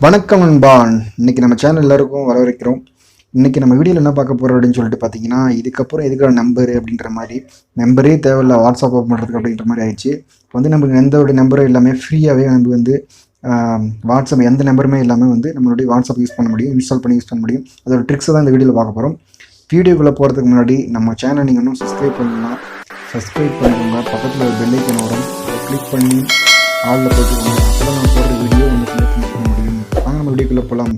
வணக்கம் நண்பா. இன்னைக்கு நம்ம சேனல் எல்லாருக்கும் வரவேற்கிறோம். இன்னைக்கு நம்ம வீடியோவில் என்ன பார்க்க போகிறோம் அப்படின்னு சொல்லிட்டு பார்த்தீங்கன்னா, இதுக்கப்புறம் எதுக்குற நம்பரு அப்படின்ற மாதிரி நம்பரே தேவையில்ல வாட்ஸ்அப் ஓப்பன் பண்ணுறதுக்கு அப்படின்ற மாதிரி ஆயிடுச்சு. இப்போ வந்து நமக்கு எந்த ஒரு நம்பரும் எல்லாமே ஃப்ரீயாகவே நம்ம வந்து வாட்ஸ்அப் எந்த நம்பருமே இல்லாமல் வந்து நம்மளுடைய வாட்ஸ்அப் யூஸ் பண்ண முடியும், இன்ஸ்டால் பண்ணி யூஸ் பண்ண முடியும். அதோட ட்ரிக்ஸை தான் இந்த வீடியோவில் பார்க்க போகிறோம். வீடியோக்குள்ளே போகிறதுக்கு முன்னாடி நம்ம சேனல் நீங்கள் இன்னும் சப்ஸ்கிரைப் பண்ணலாம், சப்ஸ்கிரைப் பண்ணிக்கோங்க. பக்கத்தில் ஒரு பெல் ஐக்கான் வரும், அதை கிளிக் பண்ணி ஆளில் போட்டுக்கோங்க. அப்போ தான் நம்ம போடுற வீடியோ உங்களுக்கு பண்ண முடியும். வாங்க நம்ம வீடியோக்குள்ளே போகலாம்.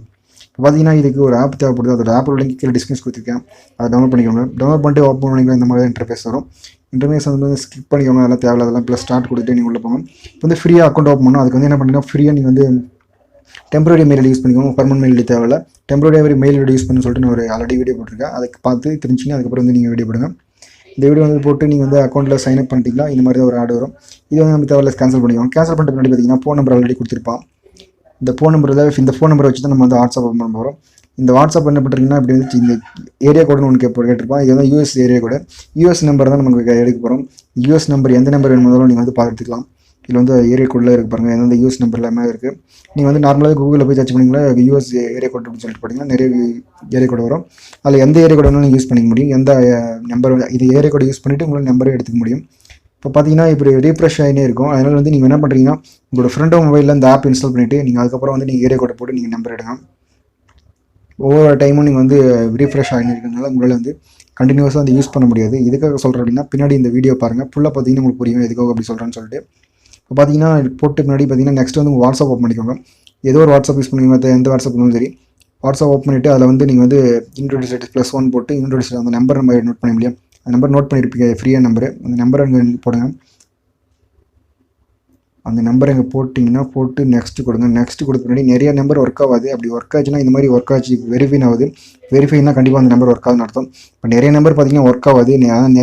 இப்போ பார்த்தீங்கன்னா இதுக்கு ஒரு ஆப் தேவைப்படுது. அதோட ஆப்போட லிங்க் கீழே டிஸ்கிரிப்ஷன் கொடுத்துருக்கேன். அதை டவுன்லோட் பண்ணிக்கோங்க. டவுன்லோட் பண்ணிட்டு ஓப்பன் பண்ணிக்கலாம். இந்த மாதிரி இன்டர்ஃபேஸ் வரும். இன்டர்ஃபேஸ் வந்து ஸ்கிப் பண்ணிக்கோங்க. அதெல்லாம் தேவையில்ல. அதெல்லாம் ப்ளஸ் ஸ்டார்ட் கொடுத்துட்டு நீங்கள் உள்ளே போங்க. இப்போ வந்து ஃப்ரீயாக அக்கௌண்ட் ஓப்பன் பண்ணணும். அதுக்கு வந்து என்ன பண்ணிங்கன்னா ஃப்ரீயாக நீங்கள் வந்து டெம்பரரி மெயில் யூஸ் பண்ணிக்கோங்க. பர்மனன்ட் மெயில் தேவையில்ல. டெம்பரரி மெயில் யூஸ் பண்ணி சொல்லிட்டு நான் ஒரு ஆல்ரெடி வீடியோ போட்டிருக்கேன். அதுக்கு பார்த்து தெரிஞ்சுங்க. அதுக்கப்புறம் வந்து நீங்கள் வீடியோ போடுங்க. இந்த வீடியோ வந்து போட்டு நீங்கள் வந்து அக்கௌண்ட்டில் சைன் அப் பண்ணிட்டீங்களா, இந்த மாதிரி தான் ஒரு ஆட் வரும். இது வந்து நம்ம தேவையில்ல கேன்சல் பண்ணிக்கோங்க. கேன்சல் பண்ணிட்டு முன்னாடி பார்த்தீங்கன்னா ஃபோன் நம்பர் ஆல்ரெடி கொடுத்துருப்பான். இந்த ஃபோன் நம்பரை வச்சு தான் நம்ம வந்து வாட்ஸ்அப் ஓப்பன் பண்ண போகிறோம். இந்த வாட்ஸ்அப் என்ன பண்ணுறீங்கன்னா இப்படி வந்து இந்த ஏரியா கோடுன்னு ஒன்று கேட்டிருப்பான். இது வந்து US area code. US number தான் நமக்கு எடுக்க போகிறோம். யூஎஸ் நம்பர் எந்த நம்பர் வேணுமாலும் நீங்கள் வந்து பார்த்துக்கலாம். இதில் வந்து ஏரியா கோடில் இருக்கு பாருங்கள். எந்தெந்த யூஎஸ் நம்பர் எல்லாமே இருக்குது. நீங்கள் வந்து நார்மலாக கூகுளில் போய் சர்ச் பண்ணிங்களா யூஎஸ் ஏரியா கோட் அப்படின்னு சொல்லிட்டு பார்த்தீங்கன்னா நிறைய ஏரியா கோடு வரும். அதில் எந்த ஏரியா கோடு வேணாலும் நீங்கள் யூஸ் பண்ணிக்க முடியும். எந்த நம்பர் இது ஏரியா கோடு யூஸ் பண்ணிவிட்டு உங்களோட நம்பரை எடுத்துக்க முடியும். இப்போ பார்த்தீங்கன்னா இப்படி ரீஃப்ரெஷ் ஆகினே இருக்கும். அதனால் வந்து நீங்கள் என்ன பண்ணுறீங்கன்னா உங்களோட ஃப்ரெண்டோ மொபைலில் இந்த ஆப் இன்ஸ்டால் பண்ணிவிட்டு நீங்கள் அதுக்கப்புறம் வந்து நீங்கள் ஏரியா கோடை போட்டு நீங்கள் நம்பர் எடுங்க. ஒவ்வொரு டைமும் நீங்கள் வந்து ரீஃப்ரெஷ் ஆகினே இருக்கிறதுனால உங்களால் வந்து கண்டினியூஸாக வந்து யூஸ் பண்ண முடியாது. எதுக்காக சொல்கிறேன் அப்படின்னா பின்னாடி இந்த வீடியோ பாருங்கள். ஃபுல்லாக பார்த்தீங்கன்னா உங்களுக்கு புரியும் எதுக்காக அப்படி சொல்கிறேன்னு சொல்லிட்டு. இப்போ பார்த்தீங்கன்னா போட்டு முன்னாடி பார்த்தீங்கன்னா நெக்ஸ்ட் வந்து உங்கள் வாட்ஸ்அப் ஓப்பன் பண்ணிக்கோங்க. ஏதோ ஒரு வாட்ஸ்அப் யூஸ் பண்ணுவீங்க, எந்த வாட்ஸ்அப் இருந்தாலும் சரி. வாட்ஸ்அப் ஓப்பன் பண்ணிவிட்டு அதில் வந்து நீங்கள் வந்து இன்ட்ரோடியூஸ் +1 போட்டு இன்ட்ரோடியூஸ் அந்த நம்பர் நம்ம நோட் பண்ண முடியும். அந்த நம்பர் நோட் பண்ணியிருப்பீங்க, ஃப்ரீயாக நம்பரு. அந்த நம்பரை அங்கே போடுங்க. அந்த நம்பர் இங்கே போட்டிங்கன்னா போட்டு நெக்ஸ்ட் கொடுங்க. நெக்ஸ்ட் கொடுத்த முன்னாடி நிறைய நம்பர் ஒர்க் ஆகாது. அப்படி ஒர்க் ஆச்சுன்னா இந்த மாதிரி ஒர்க் ஆச்சு வெரிஃபைன் ஆகுது. வெரிஃபைனா கண்டிப்பாக அந்த நம்பர் ஒர்க் ஆகுதுன்னு அர்த்தம். இப்போ நிறைய நம்பர் பார்த்தீங்கன்னா ஒர்க் ஆகாது.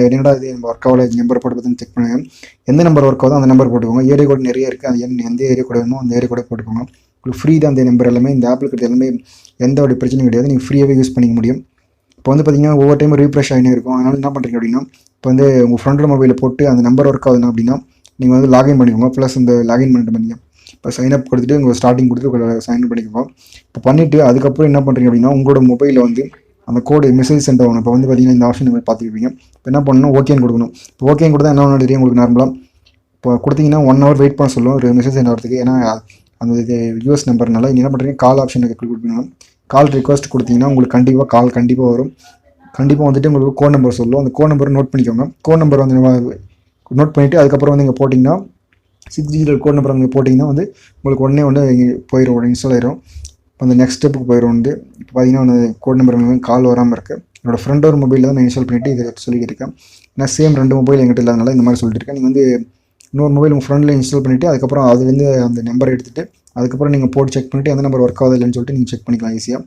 என்னடா இது நம்ம ஒர்க் ஆகல நம்பர் போட்டு பார்த்து செக் பண்ணுங்கள். எந்த நம்பர் ஒர்க் ஆகுதோ அந்த நம்பர் போட்டுக்கோங்க. ஏரியா கோட் நிறைய இருக்குது. அது எந்த ஏரியா கோட் வேணுமோ அந்த ஏரியா கோட போட்டுக்கோங்க. உங்களுக்கு ஃப்ரீ தான் அந்த நம்பர் எல்லாமே. இந்த ஆப்பில் இருக்கிறது எல்லாமே எந்த ஒரு பிரச்சனையும் கிடையாது. நீங்கள் ஃப்ரீயாகவே யூஸ் பண்ணிக்க முடியும். இப்போ வந்து பார்த்தீங்கன்னா ஒவ்வொரு டைம் ரீஃப்ரெஷ் ஆகினே இருக்கும். அதனால் என்ன பண்ணுறீங்க அப்படின்னா இப்போ வந்து உங்கள் ஃப்ரெண்டோட மொபைலில் போட்டு அந்த நம்பர் ஒர்க் ஆகுதுன்னா அப்படின்னா நீங்கள் வந்து லாகின் பண்ணிக்கோங்க. ப்ளஸ் இந்த லாகின் பண்ணிட்டு இப்போ சைன்அப் கொடுத்துட்டு உங்கள் ஸ்டார்டிங் கொடுத்துட்டு சைன்அப் பண்ணிக்கோங்க. இப்போ பண்ணிவிட்டு அதுக்கப்புறம் என்ன பண்ணுறீங்க அப்படின்னா உங்களோட மொபைலில் வந்து அந்த கோடு மெசேஜ் சென்ட் ஆகணும். இப்போ வந்து பார்த்தீங்கன்னா இந்த ஆப்ஷன் நீங்கள் பார்த்துருப்பீங்க. இப்போ என்ன பண்ணணும், ஓகேன்னு கொடுக்கணும். இப்போ ஓகேன்னு கொடுத்தா என்ன ஒன்று தெரியும் உங்களுக்கு நார்மலாக. இப்போ கொடுத்தீங்கன்னா 1 hour வெயிட் பண்ண சொல்லும் ஒரு மெசேஜ் சென்ட் ஆகிறதுக்கு. ஏன்னா அந்த இது யூஎஸ் நம்பர்னால நீங்கள் என்ன பண்ணுறீங்க, கால் ஆப்ஷனுக்கு கிளிக் கொடுப்பீங்க. கால் ரிக்வஸ்ட் கொடுத்தீங்கன்னா உங்களுக்கு கண்டிப்பாக வரும். கண்டிப்பாக வந்துட்டு உங்களுக்கு கோட் நம்பர் சொல்லும். அந்த கோட் நம்பரை நோட் பண்ணிக்கோங்க. கோட் நம்பர் வந்து நோட் பண்ணிவிட்டு அதுக்கப்புறம் வந்து இங்கே போட்டிங்கன்னா 6 டிஜிட்டல் கோட் நம்பர் அங்கே போட்டிங்கன்னா வந்து உங்களுக்கு உடனே போயிடும், இன்ஸ்டால் ஆயிரும். அந்த நெக்ஸ்ட் ஸ்டெப்புக்கு போயிடும். வந்து இப்போ பார்த்தீங்கன்னா வந்து கோட் நம்பர் கால் வராமல் இருக்குது. என்னோடய ஃப்ரெண்டோட மொபைலில் தான் நான் இன்ஸ்டால் பண்ணிவிட்டு இதை சொல்லிட்டு இருக்கேன். ஏன்னா சேம் 2 மொபைல் எங்கிட்ட இல்லாதனால இந்த மாதிரி சொல்லிட்டு இருக்கேன். நீங்கள் வந்து இன்னொரு மொபைல் உங்கள் ஃப்ரெண்டில் இன்ஸ்டால் பண்ணிவிட்டு அதுக்கப்புறம் அதுலேருந்து அந்த நம்பரை எடுத்துகிட்டு அதுக்கப்புறம் நீங்கள் போட்டு செக் பண்ணிவிட்டு எந்த நம்பர் ஒர்க் ஆகுது இல்லைன்னு சொல்லிட்டு நீங்கள் செக் பண்ணிக்கலாம் ஈஸியாக.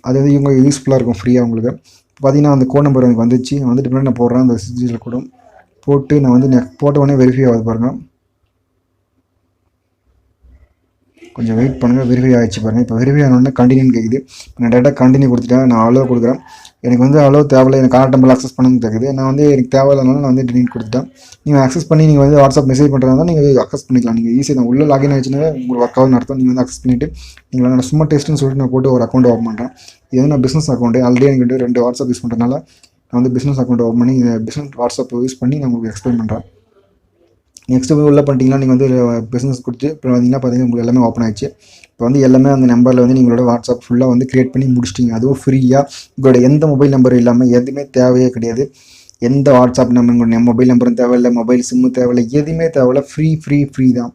அது வந்து இவங்க யூஸ்ஃபுல்லாக இருக்கும் ஃப்ரீயாக உங்களுக்கு. பார்த்தீங்கன்னா அந்த கோட் நம்பர் எனக்கு வந்துட்டு பின்னாடி நான் போடுறேன். அந்த 6 டிஜிட்டல் கோடும் போட்டு நான் வந்து போட்ட உடனே வெரிஃபை ஆகுது பாருங்கள். கொஞ்சம் வெயிட் பண்ணுங்கள். வெரிஃபை ஆகிடுச்சு பாருங்கள். இப்போ வெரிஃபை ஆனோடனே கண்டினியூன்னு கேட்குது. நான் டேட்டா கண்டினியூ கொடுத்துட்டேன். நான் அலோவ் கொடுக்குறேன். எனக்கு வந்து அலோவ் தேவையில்லை, எனக்கு கார்ட் நம்பர் அக்சஸ் பண்ணணும்னு கேட்குது. நான் வந்து எனக்கு தேவையில்லைனாலும் நான் வந்து டிலீட் கொடுத்துட்டேன். நீங்கள் அக்சஸ் பண்ணி நீங்கள் வந்து வாட்ஸ்அப் மெசேஜ் பண்ணுறதா தான் நீங்கள் அக்சஸ் பண்ணிக்கலாம். நீங்கள் ஈஸியாக தான் உள்ளே லாகின் ஆகிடுச்சுன்னா உங்களுக்கு ஒர்க் ஆகுதுன்னு அர்த்தம். நீங்கள் வந்து அக்சஸ் பண்ணிவிட்டு நீங்கள் நான் சும்மா டெஸ்ட்டுன்னு சொல்லிட்டு நான் போட்டு ஒரு அக்கௌண்ட் ஓப்பன் பண்ணுறேன். இது வந்து நான் பிஸ்னஸ் அக்கௌண்ட்டு. ஆல்ரெடி எனக்கு 2 வாட்ஸ்அப் யூஸ் பண்ணுறதுனால நான் வந்து பிஸ்னஸ் அக்கௌண்ட் ஓப்பன் பண்ணி பிஸ்னஸ் வாட்ஸ்அப் யூஸ் பண்ணி நான் உங்களுக்கு எக்ஸ்பிளைன் பண்ணுறேன். நெக்ஸ்ட்டு போய் உள்ளே பண்ணிட்டீங்கன்னா நீங்கள் வந்து பிஸ்னஸ் கொடுத்து இப்போ பார்த்தீங்கன்னா உங்களுக்கு எல்லாமே ஓப்பன் ஆகிடுச்சு. இப்போ வந்து எல்லாமே அந்த நம்பரில் வந்து நீங்களோட வாட்ஸ்அப் ஃபுல்லாக வந்து க்ரியேட் பண்ணி முடிச்சிட்டிங்க. அதுவும் ஃப்ரீயாக. உங்களோட எந்த மொபைல் நம்பரும் இல்லாமல் எதுவுமே தேவையே கிடையாது. எந்த வாட்ஸ்அப் நம்பர் உங்களோட மொபைல் நம்பரும் தேவையில்லை, மொபைல் சிம்மு தேவையில்லை, எதுவுமே தேவையில்லை. ஃப்ரீ தான்.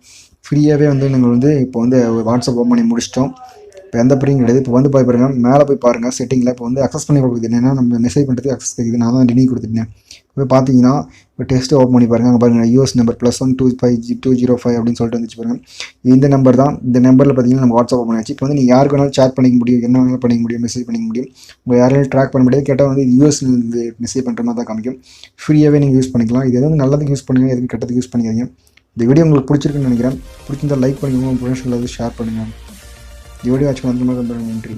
ஃப்ரீயாகவே வந்து நீங்கள் வந்து இப்போ வந்து வாட்ஸ்அப் ஓப்பன் பண்ணி முடிச்சிட்டோம். இப்போ எந்த பிரச்சனையும் கிடையாது. இப்போ வந்து பாருங்க, மேலே போய் பாருங்கள் செட்டிங்கில். இப்போ வந்து அக்சஸ் பண்ணி கொடுக்குது. என்னென்னா நம்ம மெசேஜ் பண்ணுறதுக்கு அக்சஸ் கேட்குது. நான் தான் டினி கொடுத்துட்டேன். இப்போ பார்த்தீங்கன்னா இப்போ டெஸ்ட்டு ஓப்பன் பண்ணி பாருங்கள். அங்கே பாருங்கள் யூஎஸ் நம்பர் +125G205 அப்படின்னு சொல்லிட்டு வந்துச்சு பாருங்கள். இந்த நம்பர் தான். இந்த நம்பரில் பார்த்தீங்கன்னா நம்ம வாட்ஸ்அப் ஓப்பன் ஆச்சு. இப்போ வந்து நீங்கள் யாருக்கு வேணாலும் சேட் பண்ணிக்க முடியும், என்ன வேணாலும் பண்ணிக்க முடியும், மெசேஜ் பண்ணிக்க முடியும். உங்கள் யாரையும் ட்ராக் பண்ண முடியாது. கேட்டால் வந்து யூஎஸ் மெசேஜ் பண்ணுற மாதிரி தான் காமிக்கும். ஃப்ரீயாகவே நீங்கள் யூஸ் பண்ணிக்கலாம். இது எதுவும் நல்லதுக்கு யூஸ் பண்ணுங்கள், எதுவும் கெட்டதுக்கு யூஸ் பண்ணிக்காதீங்க. இந்த வீடியோ உங்களுக்கு பிடிச்சிருக்குன்னு நினைக்கிறேன். பிடிச்சிருந்தால் லைக் பண்ணிக்கோங்க, உங்கள் ஃப்ரெண்ட்ஸ்களை ஷேர் பண்ணுங்கள். இந்த வீடியோ வாட்ச் பண்ணதுக்கு ரொம்ப நன்றி.